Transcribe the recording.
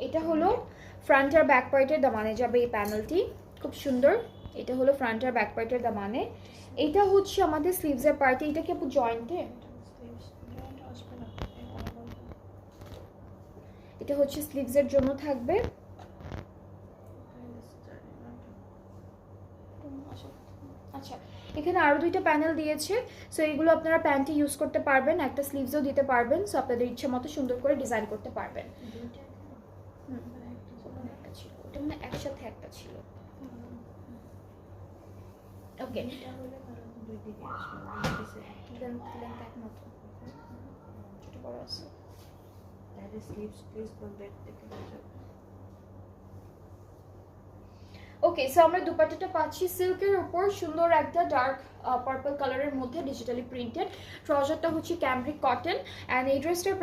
এটা হলো ফ্রন্ট আর ব্যাক পার্টের দামানে যাবে এই প্যানেলটি, খুব সুন্দর। এটা হলো ফ্রন্ট আর ব্যাক পার্টের দামানে। এটা হচ্ছে আমাদের স্লিভসের পার্টি। এটা কি আপু জয়েন্টে? এটা হচ্ছে স্লিভসের জন্য থাকবে। আচ্ছা, এখানে আরো দুইটা প্যানেল দিয়েছে, সো এগুলো আপনারা প্যান্টে ইউজ করতে পারবেন, একটা স্লিভসও দিতে পারবেন, সো আপনাদের ইচ্ছে মতো সুন্দর করে ডিজাইন করতে পারবেন। একটা ছিল, ওটা মানে একসাথে একটা ছিল। ওকে, ছোট বড় আছে। ওকে, সো আমরা দুপাট্টাটা পাচ্ছি সিল্কের উপর, সুন্দর একটা ডার্ক পার্পল কালারের মধ্যে ডিজিটালি প্রিন্টেড। ট্রাউজারটা হচ্ছে ক্যামব্রিক কটন, অ্যান্ড এই ড্রেসটার